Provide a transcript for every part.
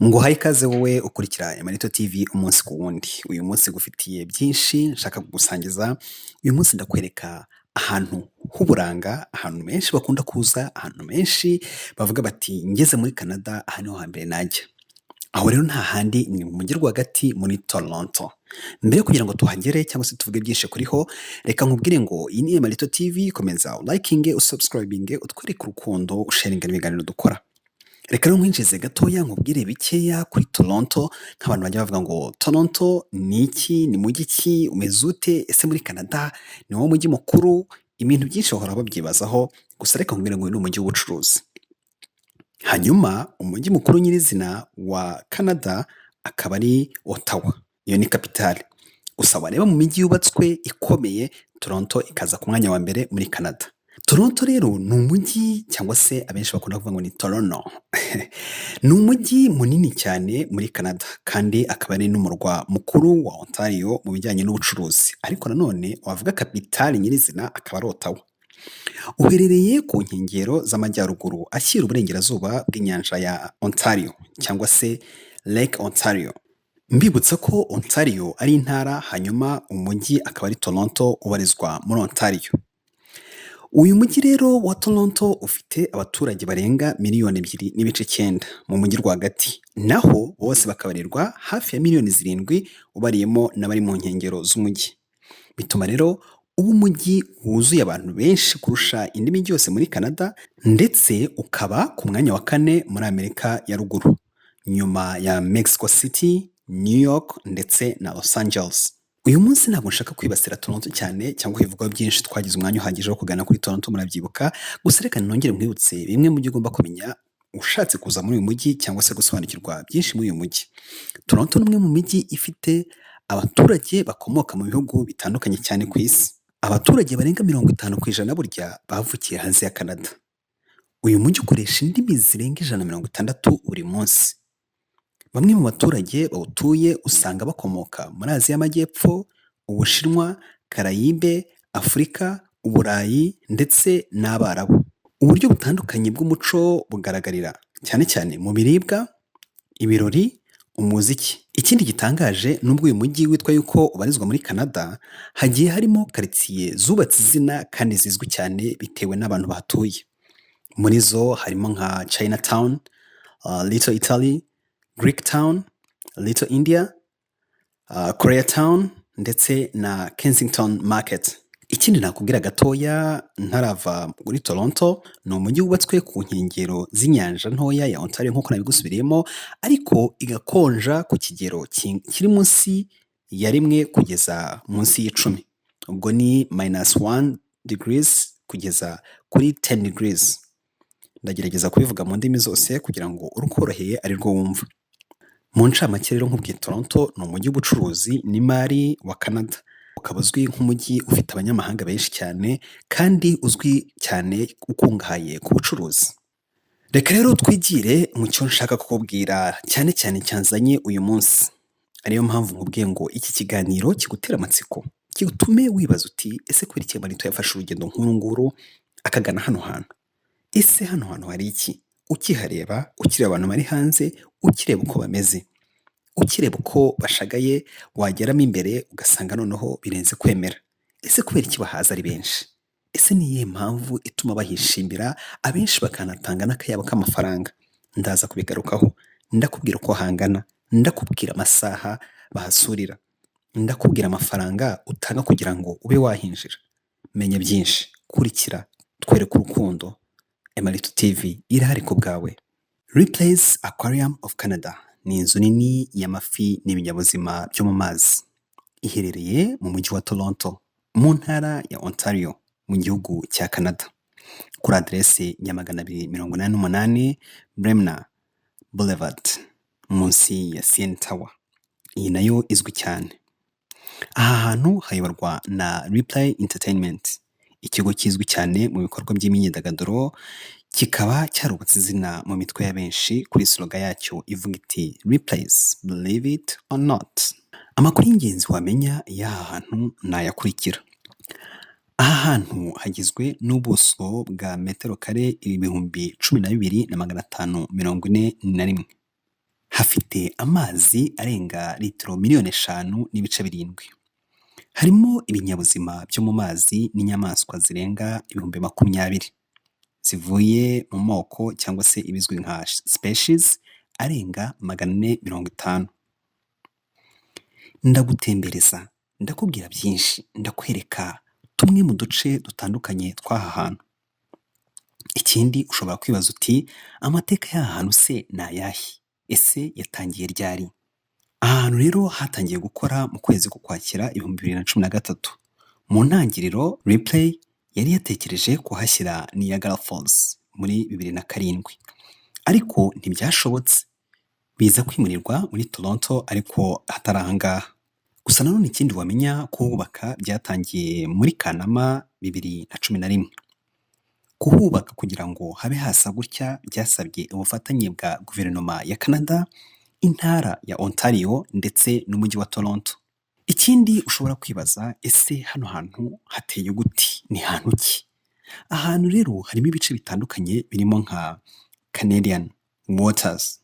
ngo haye ikaze wowe ukurikira Emmalito TV umunsi ku wundi. Uyu munsi gufitiye byinshi nshaka kugusangiza. Uyu munsi ndakwereka ahantu h'uburanga, ahantu menshi bakunda kuza, ahantu menshi bavuga bati ngeze muri Canada aha niho hambere najya. Aho rero nta handi ni mu mujyi rwagati muri Toronto. Mbere kugira ngo tuhagere cyangwa se tuvuge byinshi kuriho, reka nkubwire ngo iyi ni Emmalito TV, komeza likinge, usubscribinge, utwereke urukundo, usharinga n'ibiganiro dukora. Reka rero nkwinjize gatoya nkubwire bikeya kuri Toronto, nk'abantu bajya bavuga ngo Toronto ni iki, ni mujyi ki, umeze ute, ese muri Canada ni wo mujyi mukuru, ibintu byinshi bahora babyibazaho, gusa reka nkubwire ngo uyu ni umujyi w'ubucuruzi. Hanyuma umujyi mukuru nyirizina wa Canada akaba ari Ottawa, iyo ni kapitale. Gusa wareba mu mijyi yubatswe ikomeye, Toronto ikaza ku mwanya wa mbere muri Canada. Toronto rero ni umujyi cyangwa se abenshi bakunda kuvuga ngo ni Toronto. Ni umujyi munini cyane muri Canada kandi akaba ari n'umurwa mukuru wa Ontario mu bijyanye n'ubucuruzi. Ariko nanone wavuga kapitale nyirizina akaba ari Ottawa. Uherereye ku nkengero z'amajyaruguru ashyira uburengerazuba bw'inyanja ya Ontario cyangwa se Lake Ontario. Mbibutsa ko Ontario ari intara, hanyuma umujyi akaba ari Toronto ubarizwa muri Ontario. Uyu mujyi rero wa Toronto ufite abaturage barenga 2.9 mu mujyi rwagati, naho bose bakabarirwa hafi ya 7 ubariyemo n'abari mu nkengero z'umujyi. Bituma rero ubu umujyi wuzuye abantu benshi kurusha indi mijyi yose muri Canada, ndetse ukaba ku mwanya wa 4 muri Amerika ya ruguru, nyuma ya Mexico City, New York ndetse na Los Angeles. Uyu munsi ntabwo nshaka kwibasira Toronto cyane cyangwa kwivugwa byinshi, twagize umwanya uhagije wo kugana kuri Toronto murabyibuka. Gusa reka nongere nkwibutse bimwe mu byo ugomba kumenya ushatse kuza muri uyu mujyi cyangwa se gusobanukirwa byinshi muri uyu mujyi. Toronto ni umwe mu mijyi ifite abaturage bakomoka mu bihugu bitandukanye cyane ku isi. Abaturage barenga 50% burya bavukiye hanze ya Canada. Uyu mujyi ukoresha indimi zirenga 160 buri munsi. Bamwe mu baturage bawutuye usanga bakomoka muri Aziya y'Amajyepfo, Ubushinwa, Karayibe, Afurika, Uburayi ndetse n'Abarabu. Uburyo butandukanye bw'umuco bugaragarira cyane cyane mu biribwa, ibirori, umuziki. Ikindi gitangaje nubwo uyu mujyi witwa yuko ubarizwa muri Canada, hagiye harimo quartier zubatse izina kandi zizwi cyane bitewe n'abantu bahatuye. Muri zo harimo nka Chinatown, Little Italy, Greek Town, Little India, Koreatown ndetse na Kensington Market. Ikindi nakubwira gatoya ntarava muri Toronto, ni umujyi wubatswe ku nkengero z'inyanja ntoya ya Ontario nk'uko nabigusubiriyemo, ariko igakonja ku kigero kiri munsi ya 1 kugeza munsi y'10. Ubwo ni -1 degrees kugeza kuri 10 degrees. Ndagerageza kubivuga mu ndimi zose kugira ngo urukoroheye ari rwo wumva. Mu ncamake rero nkubwiye, Toronto ni umujyi w'ubucuruzi n'imari wa Canada. Ukaba uzwi nk'umujyi ufite abanyamahanga benshi cyane kandi uzwi cyane ukungahaye ku bucuruzi. Reka rero twigire mu cyo nshaka kukubwira cyane cyane cyanzanye uyu munsi. Ariyo mpamvu nkubwiye ngo iki kiganiro kigutera amatsiko, kigutume wibaza uti ese kubera iki Emmalito yafashe urugendo nk'uru nguru akagana hano hantu? Ese hano hantu hari iki? Ukihareba, ukireba abantu bari hanze, ukireba uko bameze, ukireba uko bashagaye, wageramo imbere ugasanga noneho birenze kwemera. Ese kubera iki bahaza ari benshi? Ese ni iyihe mpamvu ituma bahishimira, abenshi bakanatanga n'akayabo k'amafaranga? Ndaza kubigarukaho, ndakubwira uko hangana, ndakubwira amasaha bahasurira, ndakubwira amafaranga utanga kugira ngo ube wahinjira. Menya byinshi, kurikira, twereke urukundo. Emmalito TV irahari ku bwawe. Ripley's Aquarium of Canada ni inzu nini y'amafi n'ibinyabuzima byo mu mazi. Iherereye mu mujyi wa Toronto, mu ntara ya Ontario, mu gihugu cya Canada. Kuri adresse ya 288 Bremner Boulevard, munsi ya CN Tower. Iyi nayo izwi cyane. Aha hantu hayoborwa na Ripley Entertainment, ikigo kizwi cyane mu bikorwa by'imyidagaduro, kikaba cyarubatse izina mu mitwe ya benshi kuri slogan yacyo ivuga iti Replays, believe it or not. Amakuru y'ingenzi wamenya y'aha hantu nayakurikira. Aha hantu hagizwe n'ubuso bwa metero kare 12,541. hafite amazi arenga litiro miliyoni 5.7. Harimo ibinyabuzima byo mu mazi n'inyamaswa zirenga 20,000 zivuye mu moko cyangwa se ibizwi nka species arenga 450. Ndagutembereza, ndakubwira byinshi, ndakwereka tumwe mu duce dutandukanye tw'aha hantu. Ikindi ushobora kwibaza uti amateka y'aha hantu se ni ayahe? Ese yatangiye ryari? Aha hantu rero hatangiye gukora mu kwezi k'Ukwakira 2013. Mu ntangiriro Ripley yari yatekereje kuhashyira Niagara Falls muri 2007, ariko ntibyashobotse, biza kwimurirwa muri Toronto ariko hatari aha ngaha. Gusa nanone ikindi wamenya kuhubaka byatangiye muri Kanama 2011. Kuhubaka kugira ngo habe hasa gutya byasabye ubufatanye bwa guverinoma ya Canada, intara ya Ontario ndetse n'umujyi wa Toronto. Ikindi ushobora kwibaza, ese hano hantu hateye gute? Ni hantu ki? Ahantu rero harimo ibice bitandukanye birimo nka Canadian Waters.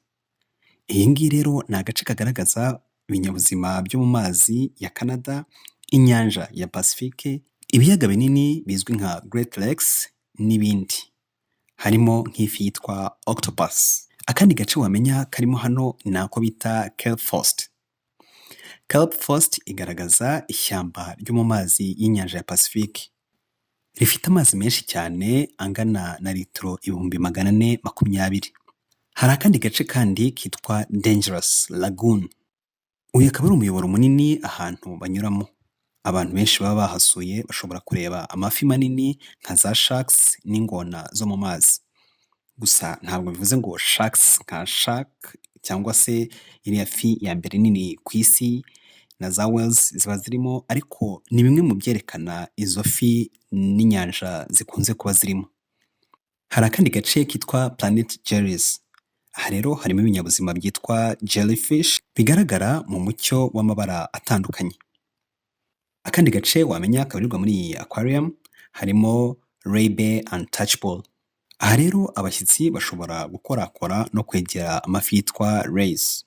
Iyi ngiyi rero ni agace kagaragaza ibinyabuzima byo mu mazi ya Canada, inyanja ya Pacifique, ibiyaga binini bizwi nka Great Lakes n'ibindi. Harimo nk'ifi yitwa octopus. Akandi gace wamenya karimo hano ni ako bita Kelp Forest. Kelp Forest igaragaza ishyamba ryo mu mazi y'inyanja ya Pacifique. Rifite amazi menshi cyane angana na litiro 420. Hari akandi gace kandi kitwa Dangerous Lagoon. Uyu akaba ari umuyoboro munini ahantu banyuramo. Abantu benshi baba bahasuye bashobora kureba amafi manini nka za sharks n'ingona zo mu mazi. Gusa ntabwo bivuze ngo sharks nka shark cyangwa se iriya fi ya mbere nini ku isi na za whales ziba zirimo, ariko ni bimwe mu byerekana izo fi n'inyanja zikunze kuba zirimo. Hari akandi gace kitwa Planet Jellies. Aha rero harimo ibinyabuzima byitwa jellyfish bigaragara mu mucyo w'amabara atandukanye. Akandi gace wamenya kabarirwa muri iyi aquarium harimo Ray Bay Untouchable. Aha rero abashyitsi bashobora gukorakora no kwegera amafi yitwa rays.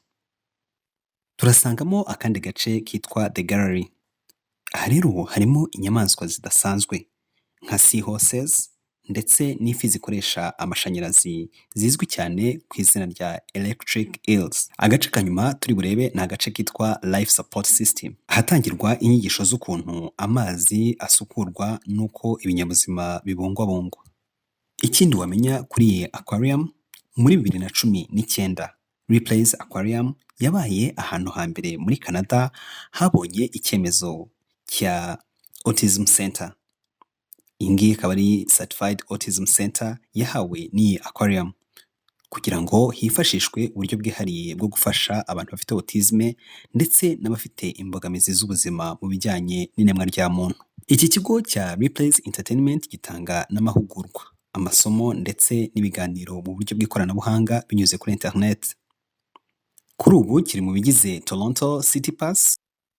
Turasangamo akandi gace kitwa The Gallery. Aha rero harimo inyamaswa zidasanzwe nka seahorses ndetse n'ifi zikoresha amashanyarazi zizwi cyane ku izina rya electric eels. Agace kanyuma turi burebe ni agace kitwa Life Support System, ahatangirwa inyigisho z'ukuntu amazi asukurwa n'uko ibinyabuzima bibungwabungwa. Ikindi wamenya kuri iyi aquarium, muri 2019 Ripley's Aquarium yabaye ahantu hambere muri Canada habonye icyemezo cya Autism Center. Iyi ngiyi ikaba ari Certified Autism Center yahawe n'iyi aquarium kugira ngo hifashishwe uburyo bwihariye bwo gufasha abantu bafite autisme ndetse n'abafite imbogamizi z'ubuzima mu bijyanye n'iremwa rya muntu. Iki kigo cya Ripley's Entertainment gitanga n'amahugurwa, amasomo ndetse n'ibiganiro mu buryo bw'ikoranabuhanga binyuze kuri internet. Kuri ubu kiri mu bigize Toronto City Pass,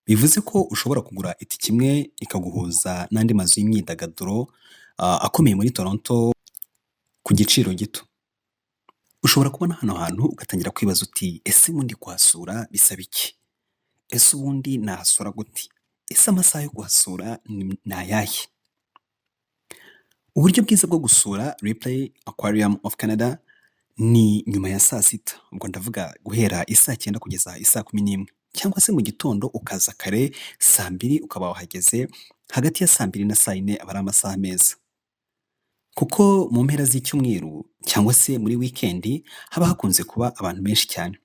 bivuze ko ushobora kugura itike imwe ikaguhuza n'andi mazu y'imyidagaduro akomeye muri Toronto ku giciro gito. Ushobora kubona hano hantu ugatangira kwibaza uti ese ubundi kuhasura bisaba iki? Ese ubundi nahasura gute? Ese amasaha yo kuhasura ni ayahe? Uburyo bwiza bwo gusura Ripley Aquarium of Canada ni nyuma ya saa sita. Ubwo ndavuga guhera isaa 9 kugeza isaa 11, cyangwa se mu gitondo ukaza kare saa 2 ukaba wahageze. Hagati ya saa 2 na saa 4 aba ari amasaha meza, kuko mu mpera z'icyumweru cyangwa se muri weekend haba hakunze kuba abantu benshi cyane,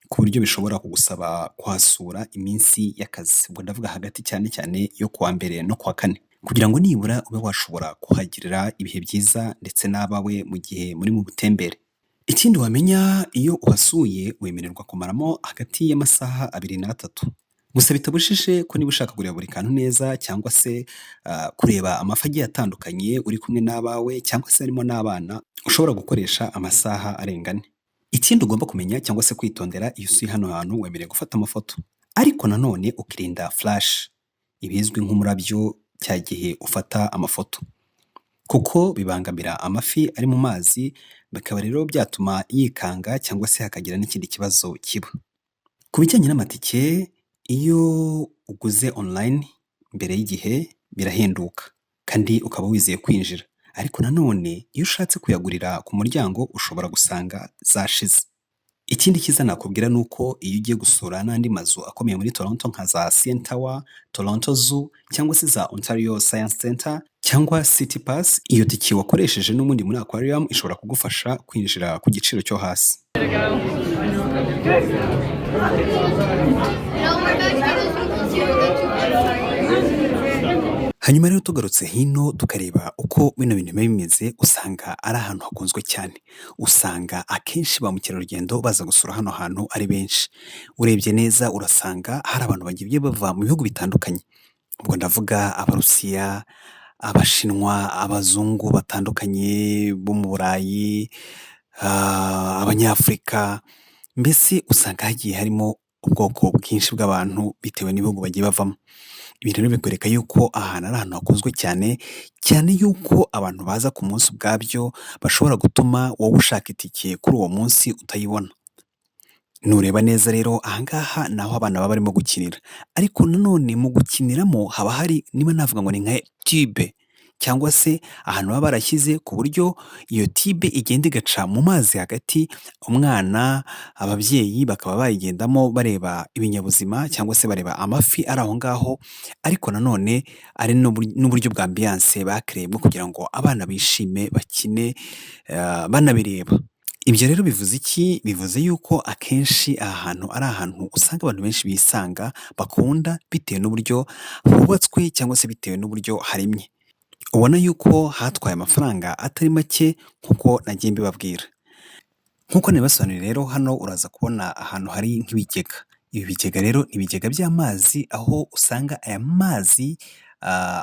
ku buryo bishobora kugusaba kuhasura iminsi y'akazi. Ubwo ndavuga hagati cyane cyane yo kuwa mbere no kuwa kane, kugira ngo nibura ube washobora kuhagirira ibihe byiza ndetse n'abawe mu gihe muri mu butembere. Ikindi wamenya, iyo uhasuye wemererwa kumaramo hagati y'amasaha 2 n'3. Gusa bitabujije ko niba ushaka kureba buri kantu neza cyangwa se kureba amafi agiye atandukanye uri kumwe n'abawe cyangwa se harimo n'abana, ushobora gukoresha amasaha arenga 4. Ikindi ugomba kumenya cyangwa se kwitondera, iyo usuye hano hantu wemerewe gufata amafoto, ariko nanone ukirinda flash, ibizwi nk'umurabyo cya gihe ufata amafoto, kuko bibangamira amafi ari mu mazi, bikaba rero byatuma yikanga cyangwa se hakagira n'ikindi kibazo kiba. Ku bijyanye n'amatike, iyo uguze online mbere y'igihe birahenduka kandi ukaba wizeye kwinjira, ariko nanone iyo ushatse kuyagurira ku muryango ushobora gusanga zashize. Ikindi cyiza nakubwira ni uko iyo ugiye gusura n'andi mazu akomeye muri Toronto nka za CN Tower, Toronto Zoo cyangwa se za Ontario Science Center cyangwa City Pass, iyo tike wakoresheje n'ubundi muri aquarium ishobora kugufasha kwinjira ku giciro cyo hasi. Hanyuma rero tugarutse hino tukareba uko bino bintu biba bimeze, usanga ari ahantu hakunzwe cyane. Usanga akenshi ba mukerarugendo baza gusura hano hantu ari benshi. Urebye neza urasanga hari abantu bagiye bava mu bihugu bitandukanye. Ubwo ndavuga Abarusiya, Abashinwa, Abazungu batandukanye bo mu Burayi, Abanyafurika, mbese usanga hagiye harimo ubwoko bwinshi bw'abantu bitewe n'ibihugu bagiye bavamo. Ibi rero bikwereka yuko ahantu ari ahantu hakunzwe cyane, cyane yuko abantu baza ku munsi ubwabyo bashobora gutuma wowe ushaka itike kuri uwo munsi utayibona. Nureba neza rero ahangaha ni aho abana baba barimo gukinira, ariko nanone mu gukiniramo haba hari, niba navuga ngo ni nka tube cyangwa se ahantu baba barashyize ku buryo iyo tibe igenda igaca mu mazi hagati, umwana, ababyeyi bakaba bayigendamo bareba ibinyabuzima cyangwa se bareba amafi ari aho ngaho, ariko nanone ari n'uburyo bwa ambiance bakreye bwo kugira ngo abana bishime bakine banabireba. Ibyo rero bivuze iki? Bivuze yuko akenshi aha hantu ari ahantu usanga abantu benshi bisanga bakunda, bitewe n'uburyo hubatswe cyangwa se bitewe n'uburyo harimye. Ubona yuko hatwaye amafaranga atari make nk'uko nagiye mbibabwira. Nk'uko nabibasobanuriye rero, hano uraza kubona ahantu hari nk'ibigega. Ibi bigega rero ni ibigega by'amazi, aho usanga aya mazi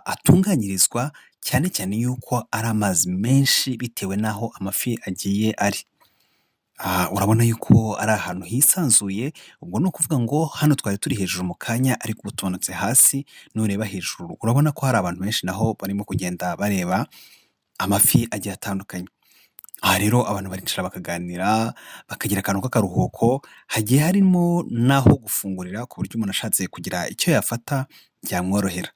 atunganyirizwa, cyane cyane yuko ari amazi menshi bitewe n'aho amafi agiye ari. Urabona yuko ari ahantu hisanzuye, ubwo ni ukuvuga ngo hano twari turi hejuru mu kanya, ariko ubu tubonetse hasi. Nureba hejuru urabona ko hari abantu benshi naho barimo kugenda bareba amafi agiye atandukanye. Aha rero abantu baricara bakaganira, bakagira akantu k'akaruhuko, hagiye harimo n'aho gufungurira ku buryo umuntu ashatse kugira icyo yafata byamworohera.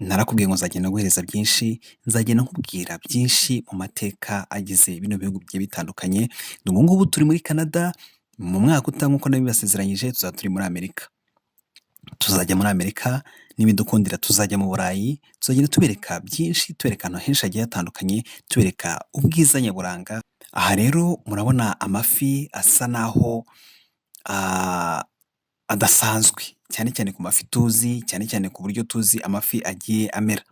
Narakubwiye ngo nzagenda guhereza byinshi, nzagenda nkubwira byinshi mu mateka agize bino bihugu bigiye bitandukanye. Ubu ngubu turi muri Canada, mu mwaka utaha nk'uko nabibasezeranyije tuzaba turi muri Amerika. Tuzajya muri Amerika, n'ibidukundira tuzajya mu Burayi, tuzagenda tubereka byinshi, tubereka ahantu henshi hagiye hatandukanye, tubereka ubwiza nyaburanga. Aha rero murabona amafi asa naho adasanzwe, cyane cyane ku mafi tuzi, cyane cyane ku buryo tuzi amafi agiye amera.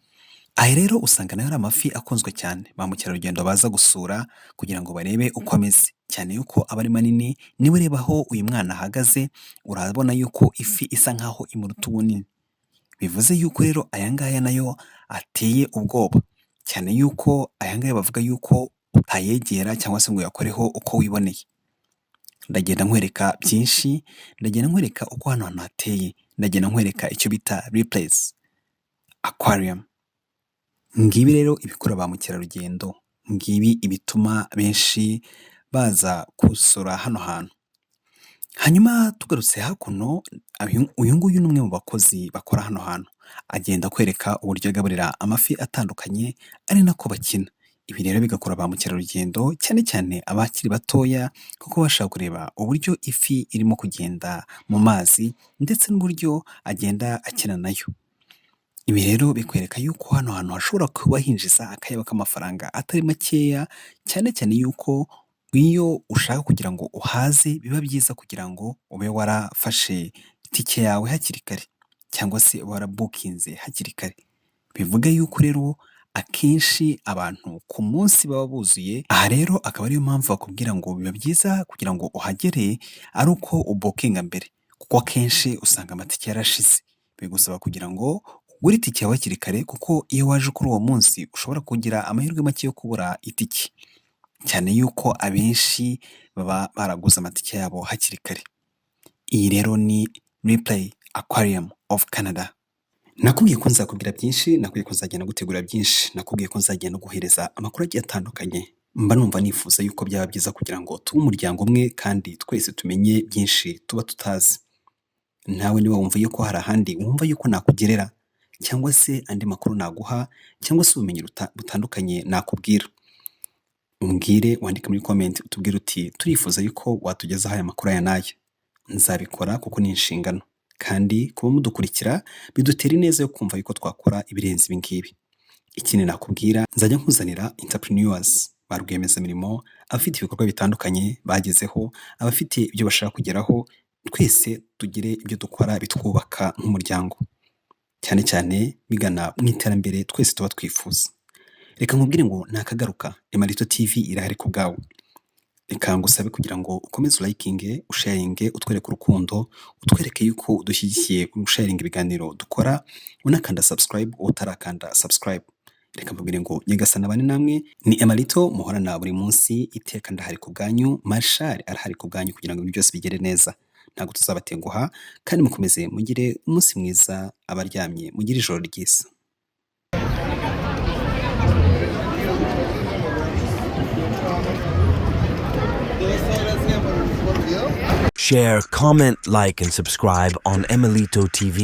Aha rero usanga nayo ari amafi akunzwe cyane, ba mukerarugendo baza gusura kugira ngo barebe uko ameze, cyane yuko aba ari manini. Niba ureba aho uyu mwana ahagaze, urabona yuko ifi isa nkaho imuruta ubunini. Bivuze yuko rero aya ngaya nayo ateye ubwoba, cyane yuko aya ngaya bavuga yuko utayegera cyangwa se ngo uyakoreho uko wiboneye. Ndagenda nkwereka byinshi, ndagenda nkwereka uko hano hantu hateye, ndagenda nkwereka icyo bita replace aquarium. Ngibi rero ibikora ba mukerarugendo, ngibi ibituma benshi baza gusura hano hantu. Hanyuma tugarutse hakuno, uyu nguyu ni umwe mu bakozi bakora hano hantu, agenda kwereka uburyo agaburira amafi atandukanye, ari nako bakina. Ibi rero bigakora ba mukerarugendo, cyane cyane abakiri batoya, kuko bashaka kureba uburyo ifi irimo kugenda mu mazi ndetse n'uburyo agenda akina nayo. Ibi rero bikwereka yuko hano hantu hashobora kuba hinjiza akayabo k'amafaranga atari makeya, cyane cyane yuko iyo ushaka kugira ngo uhaze, biba byiza kugira ngo ube warafashe itike yawe hakiri kare, cyangwa se warabukinze hakiri kare. Bivuga yuko rero akenshi abantu ku munsi baba buzuye. Aha rero akaba ariyo mpamvu bakubwira ngo biba byiza kugira ngo uhagere ari uko ubukinga mbere, kuko akenshi usanga amatike yarashize. Bigusaba kugira ngo ugure itike yawe hakiri kare, kuko iyo waje kuri uwo munsi ushobora kugira amahirwe make yo kubura itike, cyane yuko abenshi baba baraguze amatike yabo hakiri kare. Iyi rero ni Replay Aquarium of Canada. Nakubwiye ko nzakubwira byinshi, nakubwiye ko nzagenda gutegura byinshi, nakubwiye ko nzagenda guhereza amakuru agiye atandukanye. Mba numva nifuza yuko byaba byiza kugira ngo tube umuryango umwe kandi twese tumenye byinshi tuba tutazi. Nawe niba wumva yuko hari ahandi wumva yuko nakugerera cyangwa se andi makuru naguha cyangwa se ubumenyi butandukanye nakubwira, umbwire, wandike muri comment utubwire uti turifuza yuko watugezaho aya makuru aya n'aya. Nzabikora kuko ni inshingano kandi kuba mudukurikira bidutera ineza yo kumva yuko twakora ibirenze ibi ngibi. Ikindi nakubwira, nzajya nkuzanira entrepreneurs, ba rwiyemezamirimo, abafite ibikorwa bitandukanye bagezeho, abafite ibyo bashaka kugeraho, twese tugire ibyo dukora bitwubaka nk'umuryango, cyane cyane bigana mu iterambere twese tuba twifuza. Reka nkubwire ngo nakagaruka, Emmalito TV irahari ku bwawe. Reka ngusabe kugira ngo ukomeze ulayikinge, usharinge, utwereke urukundo, utwereke yuko udushyigikiye usharinga ibiganiro dukora, unakanda subscribe utarakanda subscribe. Reka mbabwire ngo nyagasana bane namwe, ni Emmalito muhorana buri munsi, iteka ndahari ku bwanyu, Marshal arahari ku bwanyu kugira ngo ibintu byose bigere neza. Ntabwo tuzabatenguha kandi mukomeze mugire umunsi mwiza, abaryamye mugire ijoro ryiza. Share, comment, like, and subscribe on Emmalito TV.